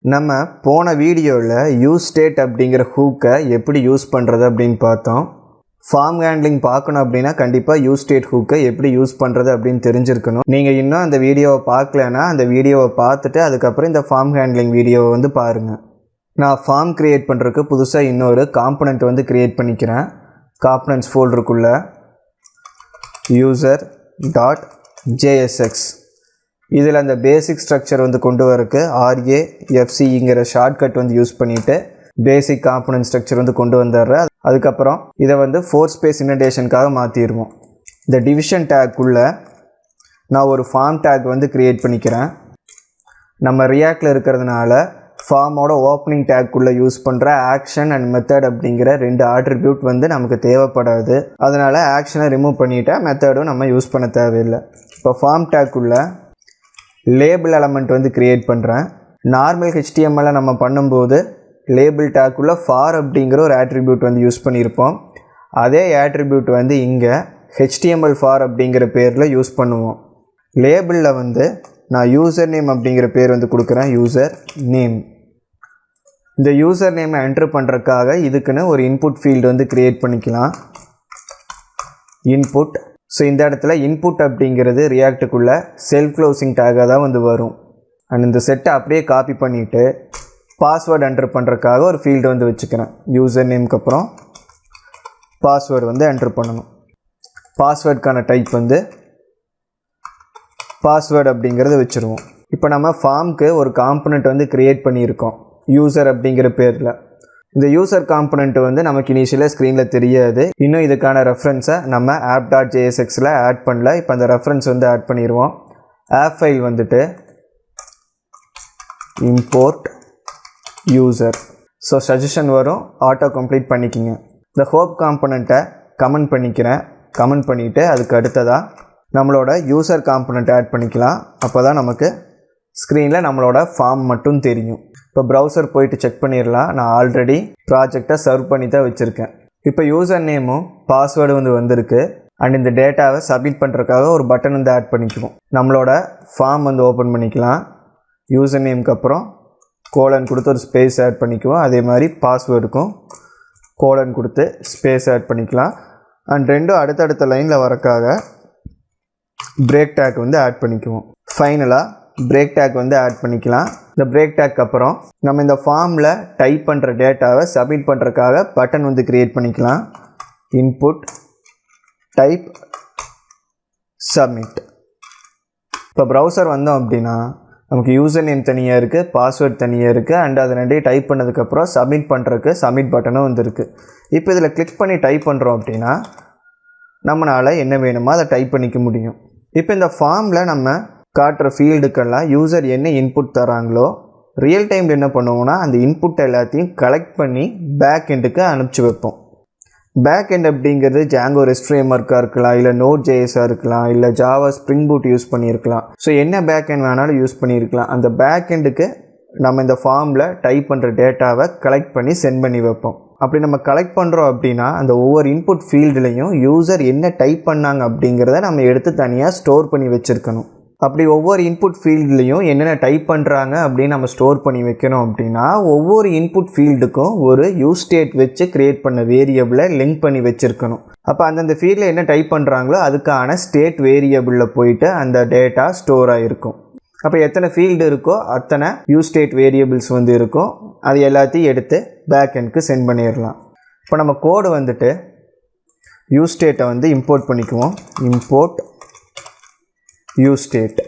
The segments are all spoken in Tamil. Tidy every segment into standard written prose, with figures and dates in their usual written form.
நம்ம போன வீடியோவில் யூஸ் ஸ்டேட் அப்படிங்கிற ஹூக்கை எப்படி யூஸ் பண்ணுறது அப்படின்னு பார்த்தோம். ஃபார்ம் ஹேண்ட்லிங் பார்க்கணும் அப்படின்னா கண்டிப்பாக யூஸ் ஸ்டேட் ஹூக்கை எப்படி யூஸ் பண்ணுறது அப்படின்னு தெரிஞ்சிருக்கணும். நீங்கள் இன்னும் அந்த வீடியோவை பார்க்கலன்னா அந்த வீடியோவை பார்த்துட்டு அதுக்கப்புறம் இந்த ஃபார்ம் ஹேண்ட்லிங் வீடியோவை வந்து பாருங்கள். நான் ஃபார்ம் க்ரியேட் பண்ணுறதுக்கு புதுசாக இன்னொரு காம்பனண்ட் வந்து க்ரியேட் பண்ணிக்கிறேன். காம்பனண்ட்ஸ் ஃபோல்டருக்குள்ளே user.jsx இதில் அந்த பேசிக் ஸ்ட்ரக்சர் வந்து கொண்டு வரக்கு RAFCங்கிற ஷார்ட்கட் வந்து யூஸ் பண்ணிவிட்டு பேசிக் காம்பனன்ட் ஸ்ட்ரக்சர் வந்து கொண்டு வந்துடுறேன். அதுக்கப்புறம் இதை வந்து 4 ஸ்பேஸ் இண்டென்டேஷனுக்காக மாற்றிடுவோம். இந்த டிவிஷன் டேக்குள்ளே நான் ஒரு ஃபார்ம் டேக் வந்து க்ரியேட் பண்ணிக்கிறேன். நம்ம ரியாக்டில் இருக்கிறதுனால ஃபார்மோட ஓப்பனிங் டேக்குள்ளே யூஸ் பண்ணுற ஆக்ஷன் அண்ட் மெத்தட் அப்படிங்கிற 2 ஆட்ரிபியூட் வந்து நமக்கு தேவைப்படாது. அதனால் ஆக்ஷனை ரிமூவ் பண்ணிவிட்டா மெத்தடும் நம்ம யூஸ் பண்ண தேவையில்லை. இப்போ ஃபார்ம் டேக்குள்ளே லேபிள் எலமெண்ட் வந்து க்ரியேட் பண்ணுறேன். நார்மல் HTML நம்ம பண்ணும்போது லேபிள் டேக்குள்ளே ஃபார் அப்படிங்கிற ஒரு ஆட்ரிபியூட் வந்து யூஸ் பண்ணியிருப்போம். அதே ஆட்ரிபியூட் வந்து இங்கே HTML ஃபார் அப்படிங்கிற பேரில் யூஸ் பண்ணுவோம். லேபிளில் வந்து நான் யூசர் நேம் அப்படிங்கிற பேர் வந்து கொடுக்குறேன். User name. இந்த யூசர் நேமை என்ட்ரு பண்ணுறதுக்காக இதுக்குன்னு ஒரு இன்புட் ஃபீல்டு வந்து க்ரியேட் பண்ணிக்கலாம். இன்புட். ஸோ இந்த இடத்துல இன்புட் அப்படிங்கிறது ரியாக்டுக்குள்ளே செல்ஃப் க்ளோசிங் டேக்காக தான் வந்து வரும். அண்ட் இந்த செட்டை அப்படியே காப்பி பண்ணிவிட்டு பாஸ்வேர்டு என்ட்ரு பண்ணுறதுக்காக ஒரு ஃபீல்டு வந்து வச்சுக்கிறேன். யூசர் நேமுக்கு அப்புறம் பாஸ்வேர்டு வந்து என்ட்ரு பண்ணணும். பாஸ்வேர்டுக்கான டைப் வந்து பாஸ்வேர்டு அப்படிங்கிறத வச்சுருவோம். இப்போ நம்ம ஃபார்முக்கு ஒரு காம்பனண்ட் வந்து க்ரியேட் பண்ணியிருக்கோம் யூசர் அப்படிங்கிற பேரில். இந்த யூசர் காம்பனண்ட் வந்து நமக்கு இனிஷியலாக ஸ்க்ரீனில் தெரியாது. இன்னும் இதுக்கான ரெஃபரன்ஸை நம்ம app.jsxல ஆட் பண்ணல. இப்போ அந்த ரெஃபரன்ஸ் வந்து ஆட் பண்ணிடுவோம். ஆப் ஃபைல் வந்துட்டு import user. ஸோ சஜஷன் வரும், ஆட்டோ கம்ப்ளீட் பண்ணிக்கிங்க. இந்த ஹோப் காம்பனண்ட்டை கமெண்ட் பண்ணிக்கிறேன். கமெண்ட் பண்ணிவிட்டு அதுக்கு அடுத்ததாக நம்மளோட யூசர் காம்பனண்ட் ஆட் பண்ணிக்கலாம். அப்போ தான் நமக்கு ஸ்க்ரீனில் நம்மளோட ஃபார்ம் மட்டும் தெரியும். இப்போ ப்ரௌசர் போயிட்டு செக் பண்ணிடலாம். நான் ஆல்ரெடி ப்ராஜெக்டை சர்வ் பண்ணி தான் வச்சுருக்கேன். இப்போ யூசர் நேமும் பாஸ்வேர்டு வந்து வந்திருக்கு. அண்ட் இந்த டேட்டாவை சப்மிட் பண்ணுறதுக்காக ஒரு பட்டன் வந்து ஆட் பண்ணிக்குவோம். நம்மளோட ஃபார்ம் வந்து ஓப்பன் பண்ணிக்கலாம். யூசர் நேமுக்கு அப்புறம் கோலன் கொடுத்து ஒரு ஸ்பேஸ் ஆட் பண்ணிக்குவோம். அதே மாதிரி பாஸ்வேர்டுக்கும் கோலன் கொடுத்து ஸ்பேஸ் ஆட் பண்ணிக்கலாம். அண்ட் ரெண்டும் அடுத்தடுத்த லைனில் வரக்காக பிரேக் டேக் வந்து ஆட் பண்ணிக்குவோம். ஃபைனலாக பிரேக் டேக் வந்து ஆட் பண்ணிக்கலாம். இந்த பிரேக் டேக் அப்புறம் நம்ம இந்த ஃபார்மில் டைப் பண்ணுற டேட்டாவை சப்மிட் பண்ணுறதுக்காக பட்டன் வந்து க்ரியேட் பண்ணிக்கலாம். Input type submit. இப்போ ப்ரௌசர் வந்தோம் அப்படின்னா நமக்கு யூசர் நேம் தனியாக இருக்குது, பாஸ்வேர்டு தனியாக இருக்குது. அண்ட் அதை ரெண்டையும் டைப் பண்ணதுக்கப்புறம் சப்மிட் பண்ணுறதுக்கு சப்மிட் பட்டனும் வந்துருக்கு. இப்போ இதில் கிளிக் பண்ணி டைப் பண்ணுறோம் அப்படின்னா நம்மளால் என்ன வேணுமோ அதை டைப் பண்ணிக்க முடியும். இப்போ இந்த ஃபார்மில் நம்ம காட்டுற ஃபீல்டுக்கெல்லாம் யூசர் என்ன இன்புட் தராங்களோ ரியல் டைமில் என்ன பண்ணுவோம்னா அந்த இன்புட் எல்லாத்தையும் கலெக்ட் பண்ணி பேக் எண்டுக்கு அனுப்பிச்சி வைப்போம். பேக் எண்ட் அப்படிங்கிறது ஜாங்கோ ரெஸ்ட் ஃப்ரேம்வொர்க்காக இருக்கலாம், இல்லை Node.js இருக்கலாம், இல்லை ஜாவா ஸ்ப்ரிங் பூட் யூஸ் பண்ணியிருக்கலாம். ஸோ என்ன பேக் எண்ட் வேணாலும் யூஸ் பண்ணியிருக்கலாம். அந்த பேக் எண்டுக்கு நம்ம இந்த ஃபார்மில் டைப் பண்ணுற டேட்டாவை கலெக்ட் பண்ணி சென்ட் பண்ணி வைப்போம். அப்படி நம்ம கலெக்ட் பண்ணுறோம் அப்படின்னா அந்த ஒவ்வொரு இன்புட் ஃபீல்டுலையும் யூசர் என்ன டைப் பண்ணாங்க அப்படிங்கிறத நம்ம எடுத்து தனியாக ஸ்டோர் பண்ணி வச்சுருக்கணும். அப்படி ஒவ்வொரு இன்புட் ஃபீல்ட்லேயும் என்னென்ன டைப் பண்ணுறாங்க அப்படின்னு நம்ம ஸ்டோர் பண்ணி வைக்கணும் அப்படின்னா ஒவ்வொரு இன்புட் ஃபீல்டுக்கும் ஒரு யூஸ் ஸ்டேட் வச்சு க்ரியேட் பண்ண வேரியபிளை லிங்க் பண்ணி வச்சுருக்கணும். அப்போ அந்தந்த ஃபீல்டில் என்ன டைப் பண்ணுறாங்களோ அதுக்கான ஸ்டேட் வேரியபிளில் போயிட்டு அந்த டேட்டா ஸ்டோர் ஆகிருக்கும். அப்போ எத்தனை ஃபீல்டு இருக்கோ அத்தனை யூஸ் ஸ்டேட் வேரியபிள்ஸ் வந்து இருக்கும். அது எல்லாத்தையும் எடுத்து பேக் எண்டுக்கு சென்ட் பண்ணிடலாம். இப்போ நம்ம கோடு வந்துட்டு யூஸ் ஸ்டேட்டை வந்து இம்போர்ட் பண்ணிக்குவோம். Import use state.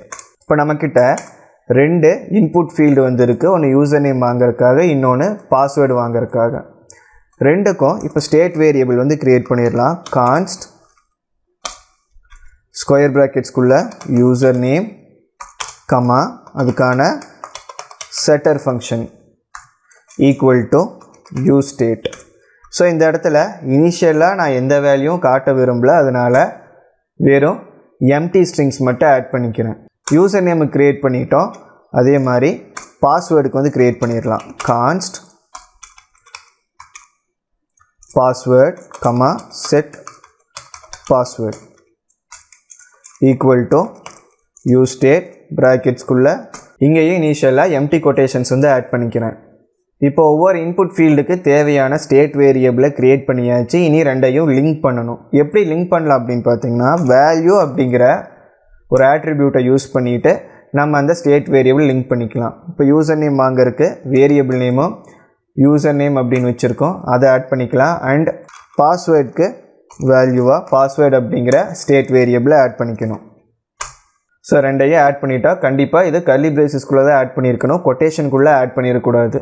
இப்போ நம்மக்கிட்ட 2 இன்புட் ஃபீல்டு வந்து இருக்குது. ஒன்று யூசர் நேம் வாங்குறதுக்காக, இன்னொன்று பாஸ்வேர்டு வாங்குறதுக்காக. ரெண்டுக்கும் இப்போ ஸ்டேட் வேரியபிள் வந்து க்ரியேட் பண்ணிடலாம். கான்ஸ்ட் ஸ்கொயர் ப்ராக்கெட்ஸ்குள்ளே யூசர் நேம் கமா அதுக்கான setter function equal to use state. So இந்த இடத்துல இனிஷியலாக நான் எந்த வேல்யூவும் காட்ட விரும்பல, அதனால் வெறும் எம்டி ஸ்ட்ரிங்ஸ் மட்டும் ஆட் பண்ணிக்கிறேன். யூசர் நேமு க்ரியேட் பண்ணிட்டோம். அதே மாதிரி பாஸ்வேர்டுக்கு வந்து க்ரியேட் பண்ணிடலாம். Const password comma set password equal to use state ப்ராக்கெட்ஸ்குள்ளே இங்கேயும் இனிஷியலாக எம்டி கொட்டேஷன்ஸ் வந்து ஆட் பண்ணிக்கிறேன். இப்போ ஒவ்வொரு இன்புட் ஃபீல்டுக்கு தேவையான ஸ்டேட் வேரியபிளை க்ரியேட் பண்ணியாச்சு. இனி ரெண்டையும் லிங்க் பண்ணணும். எப்படி லிங்க் பண்ணலாம் அப்படின்னு பார்த்தீங்கன்னா, வேல்யூ அப்படிங்கிற ஒரு ஆட்ரிபியூட்டை யூஸ் பண்ணிவிட்டு நம்ம அந்த ஸ்டேட் வேரியபிள் லிங்க் பண்ணிக்கலாம். இப்போ யூசர் நேம் அங்கே இருக்குது, வேரியபிள் நேமும் யூசர் நேம் அப்படின்னு வச்சுருக்கோம், அதை ஆட் பண்ணிக்கலாம். அண்ட் பாஸ்வேர்டுக்கு வேல்யூவாக பாஸ்வேர்டு அப்படிங்கிற ஸ்டேட் வேரியபிளை ஆட் பண்ணிக்கணும். ஸோ ரெண்டையும் ஆட் பண்ணிட்டா கண்டிப்பாக இது கர்லி பிரேசஸ்குள்ளே தான் ஆட் பண்ணியிருக்கணும், கொட்டேஷனுக்குள்ளே ஆட் பண்ணிடக்கூடாது.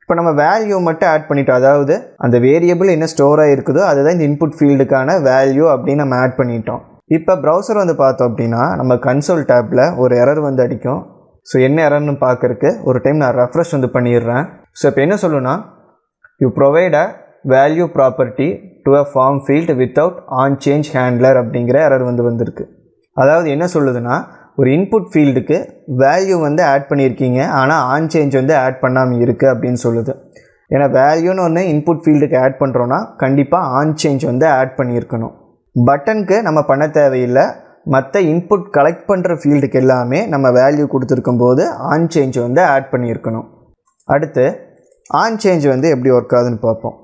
இப்போ நம்ம வேல்யூ மட்டும் ஆட் பண்ணிட்டோம், அதாவது அந்த வேரியபிள் என்ன ஸ்டோர் ஆகிருக்குதோ அதுதான் இந்த இன்புட் ஃபீல்டுக்கான வேல்யூ அப்படின்னு நம்ம ஆட் பண்ணிட்டோம். இப்போ ப்ரௌசர் வந்து பார்த்தோம் அப்படின்னா நம்ம கன்சோல் டேப்பில் ஒரு எரர் வந்து அடிக்கும். ஸோ என்ன எரர்னு பார்க்குறக்கு ஒரு டைம் நான் ரெஃப்ரெஷ் வந்து பண்ணிடுறேன். ஸோ இப்போ என்ன சொல்லுன்னா, you provide a value property to a form field without on change handler அப்படிங்கிற எரர் வந்து வந்திருக்கு. அதாவது என்ன சொல்லுதுன்னா, ஒரு இன்புட் ஃபீல்டுக்கு வேல்யூ வந்து ஆட் பண்ணியிருக்கீங்க, ஆனால் ஆன் சேஞ்ச் வந்து ஆட் பண்ணாமல் இருக்குது அப்படின்னு சொல்லுது. ஏன்னா வேல்யூன்னு ஒன்று இன்புட் ஃபீல்டுக்கு ஆட் பண்ணுறோன்னா கண்டிப்பாக ஆன் சேஞ்ச் வந்து ஆட் பண்ணியிருக்கணும். பட்டனுக்கு நம்ம பண்ண தேவையில்லை, மற்ற இன்புட் கலெக்ட் பண்ணுற ஃபீல்டுக்கு எல்லாமே நம்ம வேல்யூ கொடுத்துருக்கும் போது ஆன் சேஞ்ச் வந்து ஆட் பண்ணியிருக்கணும். அடுத்து ஆன் சேஞ்ச் வந்து எப்படி ஒர்க் ஆகுதுன்னு பார்ப்போம்.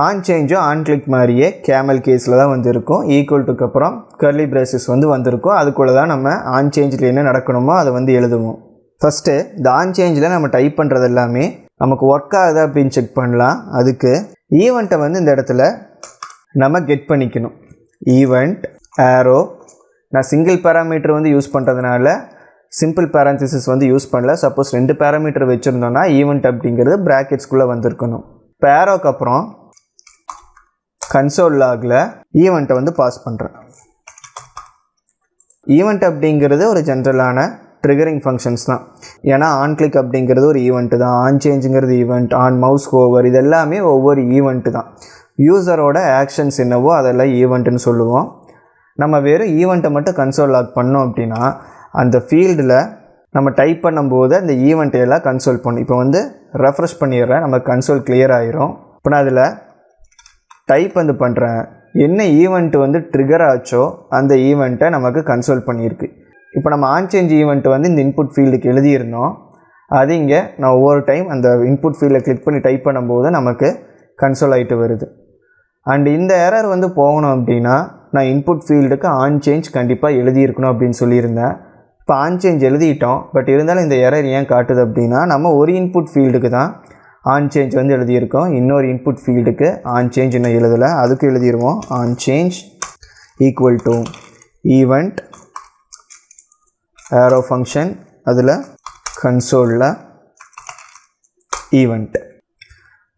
ஆன் சேஞ்சும் ஆன் கிளிக் மாதிரியே கேமல் கேஸில் தான் வந்து இருக்கும். ஈக்குவல் டுக்கு அப்புறம் கர்லி பிரேசஸ் வந்து வந்திருக்கும். அதுக்குள்ளே தான் நம்ம ஆன் சேஞ்சில் என்ன நடக்கணுமோ அதை வந்து எழுதுவோம். ஃபஸ்ட்டு இந்த ஆன் சேஞ்சில் நம்ம டைப் பண்ணுறது எல்லாமே நமக்கு ஒர்க் ஆகுது அப்படின்னு செக் பண்ணலாம். அதுக்கு ஈவெண்ட்டை வந்து இந்த இடத்துல நம்ம கெட் பண்ணிக்கணும். ஈவெண்ட் ஆரோ, நான் சிங்கிள் பேராமீட்டர் வந்து யூஸ் பண்ணுறதுனால சிம்பிள் பேரந்திசிஸ் வந்து யூஸ் பண்ணல. சப்போஸ் 2 பேராமீட்டர் வச்சுருந்தோன்னா ஈவெண்ட் அப்படிங்கிறது ப்ராக்கெட்ஸ்குள்ளே வந்திருக்கணும். இப்போ ஆரோக்கு அப்புறம் கன்சோல் லாகில் ஈவெண்ட்டை வந்து பாஸ் பண்ணுறேன். ஈவெண்ட் அப்படிங்கிறது ஒரு ஜென்ரலான ட்ரிகரிங் ஃபங்க்ஷன்ஸ் தான். ஏன்னா ஆன் கிளிக் அப்படிங்கிறது ஒரு ஈவெண்ட்டு தான், ஆன் சேஞ்சுங்கிறது ஈவெண்ட், ஆன் மவுஸ் ஹோவர் இது எல்லாமே ஒவ்வொரு ஈவெண்ட்டு தான். யூசரோட ஆக்ஷன்ஸ் என்னவோ அதெல்லாம் ஈவெண்ட்டுன்னு சொல்லுவோம். நம்ம வெறும் ஈவெண்ட்டை மட்டும் கன்சோல் லாக் பண்ணோம் அப்படின்னா அந்த ஃபீல்டில் நம்ம டைப் பண்ணும்போது அந்த ஈவெண்ட்டையெல்லாம் கன்சோல் பண்ணும். இப்போ வந்து ரெஃப்ரெஷ் பண்ணிடுறேன், நம்ம கன்சோல் கிளியர் ஆகிரும். இப்போ நான் அதில் டைப் வந்து பண்ணுறேன், என்ன ஈவெண்ட் வந்து ட்ரிகர் ஆச்சோ அந்த ஈவெண்ட்டை நமக்கு கன்சோல் பண்ணியிருக்கு. இப்போ நம்ம ஆன் சேஞ்ச் ஈவெண்ட் வந்து இந்த இன்புட் ஃபீல்டுக்கு எழுதியிருந்தோம், அது இங்கே நான் ஒவ்வொரு டைம் அந்த இன்புட் ஃபீல்டில் கிளிக் பண்ணி டைப் பண்ணும்போது நமக்கு கன்சோல் ஆகிட்டு வருது. அண்ட் இந்த எரர் வந்து போகணும் அப்படின்னா நான் இன்புட் ஃபீல்டுக்கு ஆன் சேஞ்ச் கண்டிப்பாக எழுதியிருக்கணும் அப்படின்னு சொல்லியிருந்தேன். இப்போ ஆன் சேஞ்ச் எழுதிட்டோம், பட் இருந்தாலும் இந்த எரர் ஏன் காட்டுது அப்படின்னா நம்ம ஒரு இன்புட் ஃபீல்டுக்கு தான் ஆன் சேஞ்ச் வந்து எழுதியிருக்கோம், இன்னொரு இன்புட் ஃபீல்டுக்கு ஆன் சேஞ்ச் இன்னும் எழுதலை. அதுக்கு எழுதிடுவோம் on change equal to event arrow function, அதில் கன்சோலில் ஈவெண்ட்.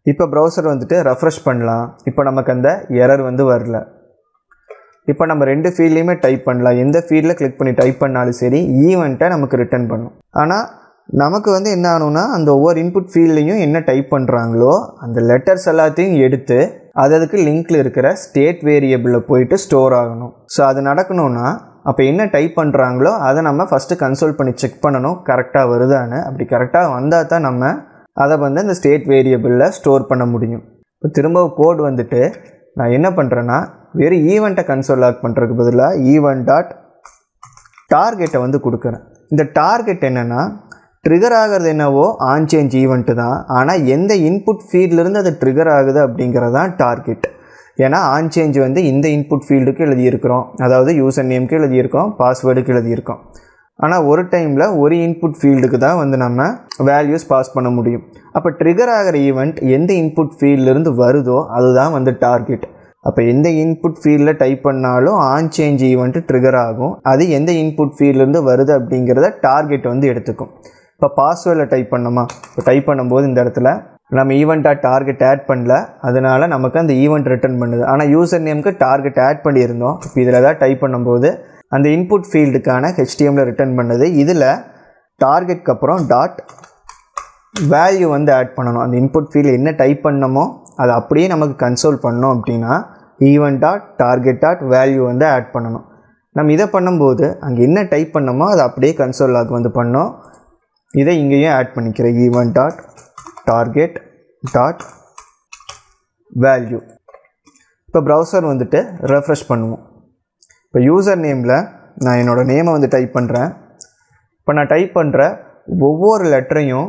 இப்போ ப்ரௌசர் வந்துட்டு ரெஃப்ரெஷ் பண்ணலாம். இப்போ நமக்கு அந்த எரர் வந்து வரல. இப்போ நம்ம 2 ஃபீல்ட்லேயுமே டைப் பண்ணலாம். எந்த ஃபீல்டில் கிளிக் பண்ணி டைப் பண்ணாலும் சரி ஈவெண்ட்டை நமக்கு ரிட்டர்ன் பண்ணும். ஆனால் நமக்கு வந்து என்ன ஆகணும்னா அந்த ஒவ்வொரு இன்புட் ஃபீல்ட்லையும் என்ன டைப் பண்ணுறாங்களோ அந்த லெட்டர்ஸ் எல்லாத்தையும் எடுத்து அதுக்கு லிங்க்கில் இருக்கிற ஸ்டேட் வேரியபிளில் போயிட்டு ஸ்டோர் ஆகணும். ஸோ அது நடக்கணும்னா அப்போ என்ன டைப் பண்ணுறாங்களோ அதை நம்ம ஃபஸ்ட்டு கன்சோல் பண்ணி செக் பண்ணணும் கரெக்டாக வருதான்னு. அப்படி கரெக்டாக வந்தால் தான் நம்ம அதை வந்து அந்த ஸ்டேட் வேரியபிளில் ஸ்டோர் பண்ண முடியும். இப்போ திரும்ப கோட் வந்துட்டு நான் என்ன பண்ணுறேன்னா வெறும் ஈவெண்ட்டை கன்சோல் லாக் பண்ணுறதுக்கு பதிலாக ஈவெண்ட் டாட் டார்கெட்டை வந்து கொடுக்குறேன். இந்த டார்கெட் என்னென்னா ட்ரிகர் ஆகிறது என்னவோ ஆன் சேஞ்ச் ஈவெண்ட்டு தான், ஆனால் எந்த இன்புட் ஃபீல்ட்லேருந்து அது ட்ரிகர் ஆகுது அப்படிங்கிறது தான் டார்கெட். ஏன்னா ஆன் சேஞ்ச் வந்து இந்த இன்புட் ஃபீல்டுக்கு எழுதியிருக்கிறோம், அதாவது யூசர் நேமுக்கு எழுதியிருக்கோம், பாஸ்வேர்டுக்கு எழுதியிருக்கோம். ஆனால் ஒரு டைமில் ஒரு இன்புட் ஃபீல்டுக்கு தான் வந்து நம்ம வேல்யூஸ் பாஸ் பண்ண முடியும். அப்போ ட்ரிகர் ஆகிற ஈவெண்ட் எந்த இன்புட் ஃபீல்ட்லேருந்து வருதோ அதுதான் வந்து டார்கெட். அப்போ எந்த இன்புட் ஃபீல்டில் டைப் பண்ணாலும் ஆன் சேஞ்ச் ஈவெண்ட்டு ட்ரிகர் ஆகும். அது எந்த இன்புட் ஃபீல்ட்லேருந்து வருது அப்படிங்கிறத டார்கெட் வந்து எடுத்துக்கும். இப்போ பாஸ்வேர்டில் டைப் பண்ணோமா, இப்போ டைப் பண்ணும்போது இந்த இடத்துல நம்ம ஈவெண்ட்டாக டார்கெட் ஆட் பண்ணல, அதனால் நமக்கு அந்த ஈவெண்ட் ரிட்டர்ன் பண்ணுது. ஆனால் யூசர் நேமுக்கு டார்கெட் ஆட் பண்ணியிருந்தோம். இப்போ இதில் தான் டைப் பண்ணும்போது அந்த இன்புட் ஃபீல்டுக்கான HTML ரிட்டர்ன் பண்ணுது. இதில் டார்கெட்க்கு அப்புறம் டாட் வேல்யூ வந்து ஆட் பண்ணணும். அந்த இன்புட் ஃபீல்டு என்ன டைப் பண்ணமோ அதை அப்படியே நமக்கு கன்சோல் பண்ணோம் அப்படின்னா event dot target dot value வந்து ஆட் பண்ணணும். நம்ம இதை பண்ணும்போது அங்கே என்ன டைப் பண்ணமோ அதை அப்படியே கன்சோல் லாக் வந்து பண்ணோம். இதை இங்கேயும் ஆட் பண்ணிக்கிறேன், event dot target dot value. இப்போ ப்ரௌசர் வந்துட்டு ரெஃப்ரெஷ் பண்ணுவோம். இப்போ யூசர் நேமில் நான் என்னோடய நேமை வந்து டைப் பண்ணுறேன், இப்போ நான் டைப் பண்ணுற ஒவ்வொரு லெட்டரையும்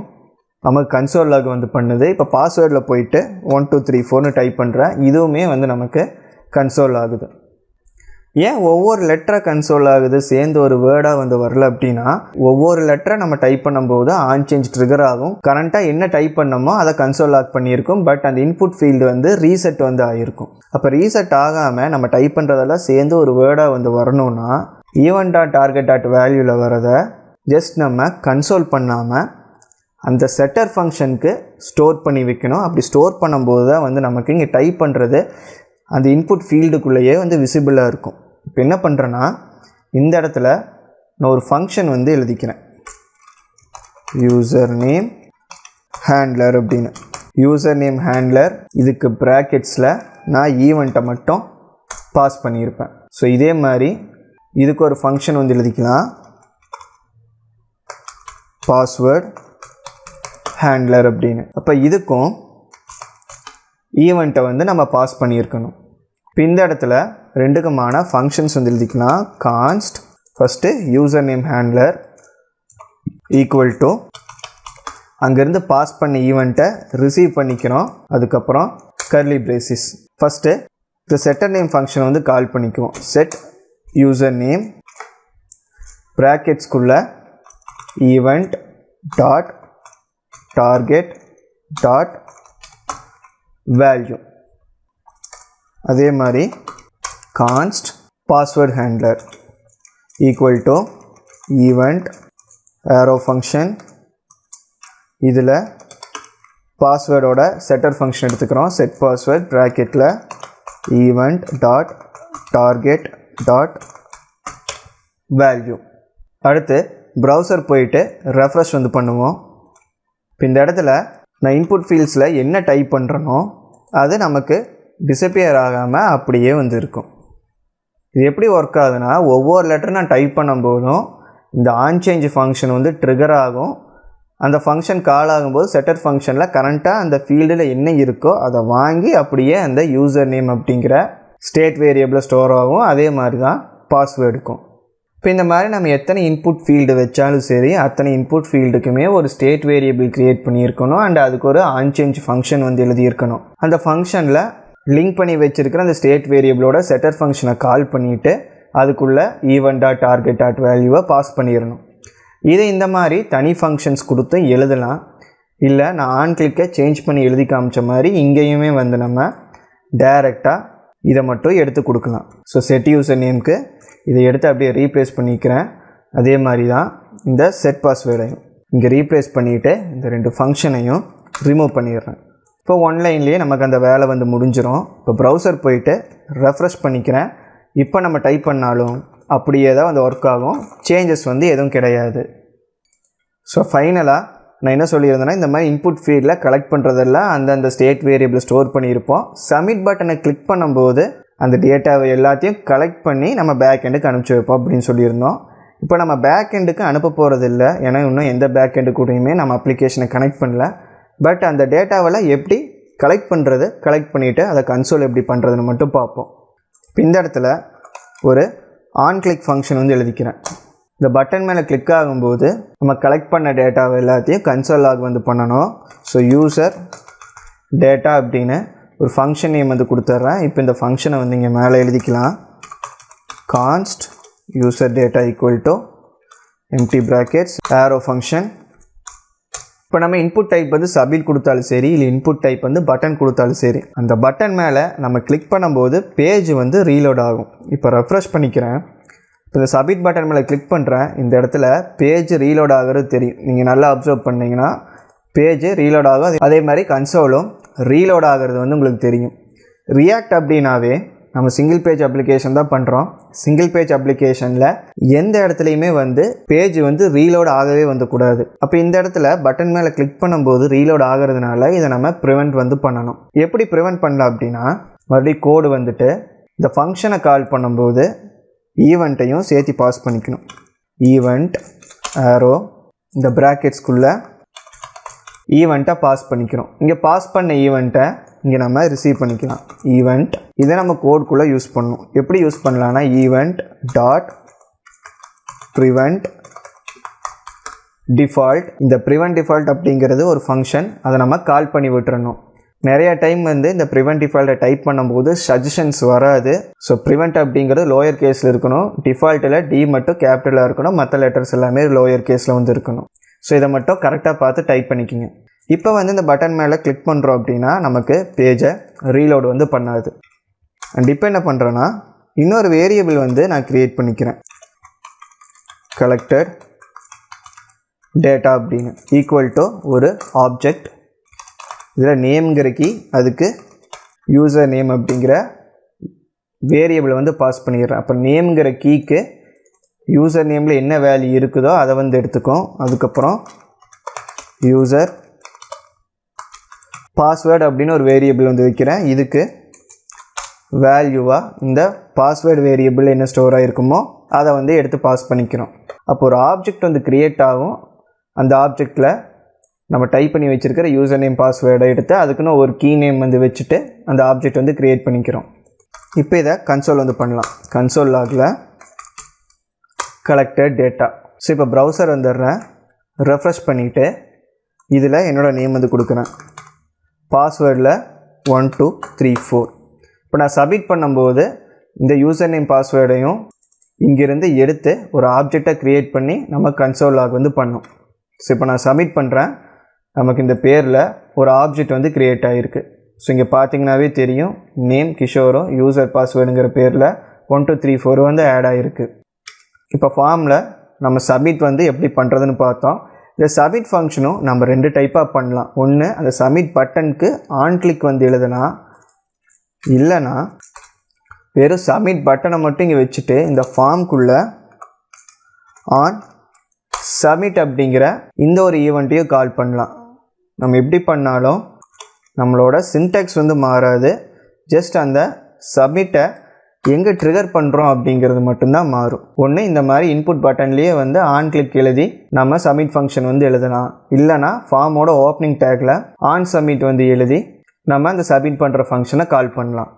நமக்கு கன்சோல் லாக் வந்து பண்ணுது. இப்போ பாஸ்வேர்டில் போயிட்டு 1 2 3 4ன்னு டைப் பண்ணுறேன், இதுவுமே வந்து நமக்கு கன்சோல் ஆகுது. ஏன் ஒவ்வொரு லெட்டரை கன்சோல் ஆகுது சேர்ந்து ஒரு வேர்டாக வந்து வரல அப்படின்னா, ஒவ்வொரு லெட்டரை நம்ம டைப் பண்ணும்போது ஆன் சேஞ்ச் ட்ரிகர் ஆகும். கரண்ட்டாக என்ன டைப் பண்ணமோ அதை கன்சோல் லாக் பண்ணியிருக்கும். பட் அந்த இன்புட் ஃபீல்டு வந்து ரீசெட் வந்து ஆகிருக்கும். அப்போ ரீசெட் ஆகாமல் நம்ம டைப் பண்ணுறதெல்லாம் சேர்ந்து ஒரு வேர்டாக வந்து வரணும்னா event.target.valueவில் வரதை ஜஸ்ட் நம்ம கன்சோல் பண்ணாமல் அந்த செட்டர் ஃபங்க்ஷனுக்கு ஸ்டோர் பண்ணி வைக்கணும். அப்படி ஸ்டோர் பண்ணும்போது தான் வந்து நமக்கு இங்கே டைப் பண்ணுறது அந்த இன்புட் ஃபீல்டுக்குள்ளேயே வந்து விசிபிளாக இருக்கும். இப்போ என்ன பண்ணுறேன்னா, இந்த இடத்துல நான் ஒரு ஃபங்க்ஷன் வந்து எழுதிக்கிறேன், யூசர் நேம் ஹேண்ட்லர் அப்படின்னு. யூசர் நேம் ஹேண்ட்லர், இதுக்கு ப்ராக்கெட்ஸில் நான் ஈவெண்ட்டை மட்டும் பாஸ் பண்ணியிருப்பேன். ஸோ இதே மாதிரி இதுக்கு ஒரு ஃபங்க்ஷன் வந்து எழுதிக்கலாம், பாஸ்வேர்ட் ஹேண்ட்லர் அப்படின்னு. அப்போ இதுக்கும் ஈவெண்ட்டை வந்து நம்ம பாஸ் பண்ணியிருக்கணும். இப்போ இந்த இடத்துல ரெண்டுக்குமான ஃபங்க்ஷன்ஸ் வந்து எழுதிக்கலாம். Const first user name handler equal to அங்கேருந்து பாஸ் பண்ண ஈவெண்ட்டை ரிசீவ் பண்ணிக்கிறோம். அதுக்கப்புறம் கர்லி பிரேசிஸ். ஃபஸ்ட்டு இந்த செட்டர் நேம் ஃபங்க்ஷனை வந்து கால் பண்ணிக்குவோம். செட் யூசர் நேம் ப்ராக்கெட்ஸ்குள்ளே event dot target dot value. அதே மாதிரி const password handler equal to event arrow function. இதில் பாஸ்வேர்டோட செட்டர் ஃபங்க்ஷன் எடுத்துக்கிறோம். செட் பாஸ்வேர்ட் ப்ராக்கெட்டில் event dot target dot value. அடுத்து ப்ரௌசர் போயிட்டு ரெஃப்ரெஷ் வந்து பண்ணுவோம். இப்போ இந்த இடத்துல நான் இன்புட் ஃபீல்ட்ஸில் என்ன டைப் பண்ணுறனோ அது நமக்கு டிஸப்பியர் ஆகாமல் அப்படியே வந்து இருக்கும். இது எப்படி ஒர்க் ஆகுதுன்னா, ஒவ்வொரு லெட்டர் நான் டைப் பண்ணும்போதும் இந்த ஆன் சேஞ்ச் ஃபங்க்ஷன் வந்து ட்ரிகர் ஆகும். அந்த ஃபங்க்ஷன் கால் ஆகும்போது செட்டர் ஃபங்க்ஷனில் கரண்ட்டாக அந்த ஃபீல்டில் என்ன இருக்கோ அதை வாங்கி அப்படியே அந்த யூசர் நேம் அப்படிங்கிற ஸ்டேட் வேரியபிளில் ஸ்டோர் ஆகும். அதே மாதிரி தான் பாஸ்வேர்டுக்கும். இப்போ இந்த மாதிரி நம்ம எத்தனை இன்புட் ஃபீல்டு வச்சாலும் சரி, அத்தனை இன்புட் ஃபீல்டுக்குமே ஒரு ஸ்டேட் வேரியபிள் க்ரியேட் பண்ணியிருக்கணும். அண்ட் அதுக்கு ஒரு ஆன் சேஞ்ச் ஃபங்க்ஷன் வந்து எழுதியிருக்கணும். அந்த ஃபங்க்ஷனில் லிங்க் பண்ணி வச்சுருக்கிற அந்த ஸ்டேட் வேரியபிளோட செட்டர் ஃபங்க்ஷனை கால் பண்ணிவிட்டு அதுக்குள்ளே event.target.valueவை பாஸ் பண்ணிடணும். இதை இந்த மாதிரி தனி ஃபங்க்ஷன்ஸ் கொடுத்து எழுதலாம். இல்லை நான் ஆன் கிளிக்கை சேஞ்ச் பண்ணி எழுதி காமிச்ச மாதிரி இங்கேயுமே வந்து நம்ம டைரெக்டாக இதை மட்டும் எடுத்து கொடுக்கலாம். ஸோ செட் யூசர் நேம்க்கு இதை எடுத்து அப்படியே ரீப்ளேஸ் பண்ணிக்கிறேன். அதே மாதிரி தான் இந்த செட் பாஸ்வேர்டையும் இங்கே ரீப்ளேஸ் பண்ணிவிட்டு இந்த ரெண்டு ஃபங்க்ஷனையும் ரிமூவ் பண்ணிடுறேன். இப்போ ஒன்லைன்லேயே நமக்கு அந்த வேலை வந்து முடிஞ்சிடும். இப்போ ப்ரௌசர் போயிட்டு ரெஃப்ரெஷ் பண்ணிக்கிறேன். இப்போ நம்ம டைப் பண்ணாலும் அப்படியே தான் வந்து ஒர்க் ஆகும். சேஞ்சஸ் வந்து எதுவும் கிடையாது. ஸோ ஃபைனலாக நான் என்ன சொல்லியிருந்தேன்னா, இந்த மாதிரி இன்புட் ஃபீல்டில் கலெக்ட் பண்ணுறதெல்லாம் அந்தந்த ஸ்டேட் வேரியபிள் ஸ்டோர் பண்ணியிருப்போம். சப்மிட் பட்டனை கிளிக் பண்ணும்போது அந்த டேட்டாவை எல்லாத்தையும் கலெக்ட் பண்ணி நம்ம பேக் எண்டுக்கு அனுப்பிச்சி வைப்போம் அப்படின்னு சொல்லியிருந்தோம். இப்போ நம்ம பேக் எண்டுக்கு அனுப்ப போகிறது இல்லை, ஏன்னா இன்னும் எந்த பேக் எண்டு கூடயுமே நம்ம அப்ளிகேஷனை கனெக்ட் பண்ணல. பட் அந்த டேட்டாவில் எப்படி கலெக்ட் பண்ணுறது, கலெக்ட் பண்ணிவிட்டு அதை கன்சோல் எப்படி பண்ணுறதுன்னு மட்டும் பார்ப்போம். இப்போ இந்த இடத்துல ஒரு ஆன் கிளிக் ஃபங்க்ஷன் வந்து எழுதிக்கிறேன். இந்த பட்டன் மேலே கிளிக் ஆகும்போது நம்ம கலெக்ட் பண்ண டேட்டாவை எல்லாத்தையும் கன்சோல் லாக் வந்து பண்ணணும். ஸோ யூசர் டேட்டா அப்படின்னு ஒரு ஃபங்க்ஷன் நேம் வந்து கொடுத்துட்றேன். இப்போ இந்த ஃபங்க்ஷனை வந்து இங்கே மேலே எழுதிக்கலாம். Const user data equal to empty brackets arrow function. இப்போ நம்ம இன்புட் டைப் வந்து சப்மிட் கொடுத்தாலும் சரி, இல்லை இன்புட் டைப் வந்து பட்டன் கொடுத்தாலும் சரி, அந்த பட்டன் மேலே நம்ம கிளிக் பண்ணும்போது பேஜ் வந்து ரீலோட் ஆகும். இப்போ ரெஃப்ரெஷ் பண்ணிக்கிறேன். இப்போ இந்த சப்மிட் பட்டன் மேலே கிளிக் பண்ணுறேன். இந்த இடத்துல பேஜ் ரீலோட் ஆகிறது தெரியும். நீங்கள் நல்லா அப்சர்வ் பண்ணிங்கன்னா பேஜ் ரீலோட் ஆகும். அதே மாதிரி கன்சோலும் ரீலோட் ஆகிறது வந்து உங்களுக்கு தெரியும். ரியாக்ட் அப்படின்னாவே நம்ம சிங்கிள் பேஜ் அப்ளிகேஷன் தான் பண்ணுறோம். சிங்கிள் பேஜ் அப்ளிகேஷனில் எந்த இடத்துலையுமே வந்து பேஜ் வந்து ரீலோட் ஆகவே வந்துக்கூடாது. அப்போ இந்த இடத்துல பட்டன் மேலே கிளிக் பண்ணும்போது ரீலோட் ஆகிறதுனால இதை நம்ம ப்ரிவெண்ட் வந்து பண்ணணும். எப்படி ப்ரிவெண்ட் பண்ணலாம் அப்படின்னா, மறுபடியும் கோடு வந்துட்டு இந்த ஃபங்க்ஷனை கால் பண்ணும்போது ஈவெண்ட்டையும் சேர்த்து பாஸ் பண்ணிக்கணும். ஈவெண்ட் ஆரோ இந்த ப்ராக்கெட்ஸ்குள்ளே ஈவெண்ட்டை பாஸ் பண்ணிக்கிறோம். இங்கே பாஸ் பண்ண ஈவெண்ட்டை இங்கே நம்ம ரிசீவ் பண்ணிக்கலாம். ஈவெண்ட் இதை நம்ம கோடுக்குள்ளே யூஸ் பண்ணணும். எப்படி யூஸ் பண்ணலான்னா, ஈவெண்ட் டாட் ப்ரிவெண்ட் டிஃபால்ட். இந்த ப்ரிவென்ட் டிஃபால்ட் அப்படிங்கிறது ஒரு ஃபங்க்ஷன், அதை நம்ம கால் பண்ணி விட்டுறணும். நிறைய டைம் வந்து இந்த ப்ரிவென்ட் டிஃபால்ட்டை டைப் பண்ணும்போது சஜஷன்ஸ் வராது. ஸோ ப்ரிவென்ட் அப்படிங்கிறது லோயர் கேஸில் இருக்கணும், டிஃபால்ட்டில் டி மட்டும் கேபிட்டலாக இருக்கணும், மற்ற லெட்டர்ஸ் எல்லாமே லோயர் கேஸில் வந்து இருக்கணும். ஸோ இதை மட்டும் கரெக்டாக பார்த்து டைப் பண்ணிக்கிங்க. இப்போ வந்து இந்த பட்டன் மேலே கிளிக் பண்ணுறோம் அப்படின்னா நமக்கு பேஜை ரீலோடு வந்து பண்ணாது. அண்ட் இப்போ என்ன பண்ணுறேன்னா இன்னொரு வேரியபிள் வந்து நான் க்ரியேட் பண்ணிக்கிறேன். கலெக்டட் டேட்டா அப்படின்னு ஈக்குவல் டு ஒரு ஆப்ஜெக்ட். இதில் நேம்ங்கிற கீ, அதுக்கு யூசர் நேம் அப்படிங்கிற வேரியபிளை வந்து பாஸ் பண்ணிடுறேன். அப்போ நேம்ங்கிற கீக்கு யூசர் நேமில் என்ன வேல்யூ இருக்குதோ அதை வந்து எடுத்துக்கும். அதுக்கப்புறம் யூசர் பாஸ்வேர்டு அப்படின்னு ஒரு வேரியபிள் வந்து வைக்கிறேன். இதுக்கு வேல்யூவாக இந்த பாஸ்வேர்டு வேரியபிள் என்ன ஸ்டோர் ஆகிருக்குமோ அதை வந்து எடுத்து பாஸ் பண்ணிக்கிறோம். அப்போ ஒரு ஆப்ஜெக்ட் வந்து க்ரியேட் ஆகும். அந்த ஆப்ஜெக்டில் நம்ம டைப் பண்ணி வச்சுருக்கிற யூசர் நேம் பாஸ்வேர்டை எடுத்து அதுக்குன்னு ஒரு கீ நேம் வந்து வச்சுட்டு அந்த ஆப்ஜெக்ட் வந்து க்ரியேட் பண்ணிக்கிறோம். இப்போ இதை கன்சோல் வந்து பண்ணலாம். கன்சோல் லாகில் கலெக்டட் டேட்டா. ஸோ இப்போ ப்ரௌசர் வந்துடுறேன், ரெஃப்ரெஷ் பண்ணிவிட்டு இதில் என்னோடய நேம் வந்து கொடுக்குறேன். பாஸ்வேர்டில் 1234. இப்போ நான் சப்மிட் பண்ணும்போது இந்த யூசர் நேம் பாஸ்வேர்டையும் இங்கேருந்து எடுத்து ஒரு ஆப்ஜெக்டை க்ரியேட் பண்ணி நம்ம கன்சோல் லாக் வந்து பண்ணோம். ஸோ இப்போ நான் சப்மிட் பண்ணுறேன், நமக்கு இந்த பேரில் ஒரு ஆப்ஜெக்ட் வந்து க்ரியேட் ஆகிருக்கு. ஸோ இங்கே பார்த்தீங்கன்னாவே தெரியும், நேம் கிஷோரும் யூசர் பாஸ்வேர்டுங்கிற பேரில் 1234 வந்து ஆட் ஆகிருக்கு. இப்போ ஃபார்மில் நம்ம சப்மிட் வந்து எப்படி பண்ணுறதுன்னு பார்த்தோம். இந்த சப்மிட் ஃபங்க்ஷனும் நம்ம 2 டைப்பாக பண்ணலாம். ஒன்று அந்த சப்மிட் பட்டனுக்கு ஆன் கிளிக் வந்து எழுதுனா, இல்லைனா வெறும் சப்மிட் பட்டனை மட்டும் இங்கே வச்சுட்டு இந்த ஃபார்முக்குள்ளே ஆன் சப்மிட் அப்படிங்கிற இந்த ஒரு ஈவெண்ட்டையும் கால் பண்ணலாம். நம்ம எப்படி பண்ணாலும் நம்மளோட சின்டாக்ஸ் வந்து மாறாது. ஜஸ்ட் அந்த சப்மிட்டை எங்கே ட்ரிகர் பண்ணுறோம் அப்படிங்கிறது மட்டும்தான் மாறும். ஒன்று இந்த மாதிரி இன்புட் பட்டன்லேயே வந்து ஆன் கிளிக் எழுதி நம்ம சப்மிட் ஃபங்க்ஷன் வந்து எழுதலாம். இல்லைனா ஃபார்மோட ஓப்பனிங் டேக்கில் ஆன் சப்மிட் வந்து எழுதி நம்ம அந்த சப்மிட் பண்ணுற ஃபங்க்ஷனை கால் பண்ணலாம்.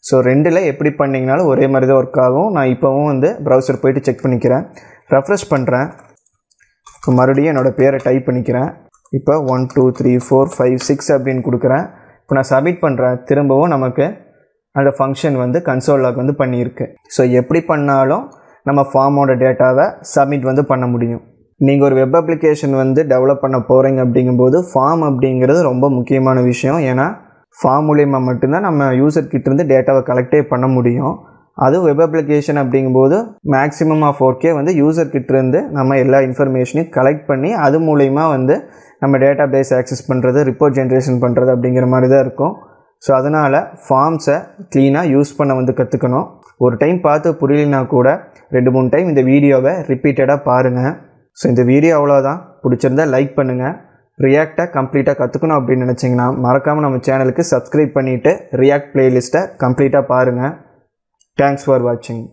ஸோ 2ல் எப்படி பண்ணிங்கனாலும் ஒரே மாதிரி தான் ஒர்க் ஆகும். நான் இப்போவும் வந்து ப்ரௌசர் போய்ட்டு செக் பண்ணிக்கிறேன், ரெஃப்ரெஷ் பண்ணுறேன். இப்போ மறுபடியும் என்னோடய பேரை டைப் பண்ணிக்கிறேன். இப்போ 1 2 3 4 5 6 அப்படின்னு கொடுக்குறேன். இப்போ நான் சப்மிட் பண்ணுறேன், திரும்பவும் நமக்கு அந்த ஃபங்க்ஷன் வந்து கன்சோல் லாக் வந்து பண்ணியிருக்கு. ஸோ எப்படி பண்ணாலும் நம்ம ஃபார்மோட டேட்டாவை சப்மிட் வந்து பண்ண முடியும். நீங்கள் ஒரு வெப் அப்ளிகேஷன் வந்து டெவலப் பண்ண போகிறீங்க அப்படிங்கும்போது ஃபார்ம் அப்படிங்கிறது ரொம்ப முக்கியமான விஷயம். ஏன்னா ஃபார்ம் மூலிமா மட்டும்தான் நம்ம யூசர்கிட்டேருந்து டேட்டாவை கலெக்டே பண்ண முடியும். அதுவும் வெப் அப்ளிகேஷன் அப்படிங்கும்போது மேக்ஸிமம் ஆஃப் 4K வந்து யூசர்கிட்டேருந்து நம்ம எல்லா இன்ஃபர்மேஷனையும் கலெக்ட் பண்ணி அது மூலிமா வந்து நம்ம டேட்டா பேஸ் ஆக்சஸ் பண்ணுறது, ரிப்போர்ட் ஜென்ரேஷன் பண்ணுறது அப்படிங்கிற மாதிரி தான் இருக்கும். ஸோ அதனால் ஃபார்ம்ஸை க்ளீனாக யூஸ் பண்ண வந்து கற்றுக்கணும். ஒரு டைம் பார்த்து புரியலைனா கூட 2-3 டைம் இந்த வீடியோவை ரிப்பீட்டடாக பாருங்கள். ஸோ இந்த வீடியோ அவ்வளோதான். பிடிச்சிருந்தா லைக் பண்ணுங்கள். ரியாக்டை கம்ப்ளீட்டாக கற்றுக்கணும் அப்படின்னு நினச்சிங்கன்னா மறக்காமல் நம்ம சேனலுக்கு சப்ஸ்கிரைப் பண்ணிவிட்டு ரியாக்ட் ப்ளேலிஸ்ட்டை கம்ப்ளீட்டாக பாருங்கள். தேங்க்ஸ் ஃபார் வாட்சிங்.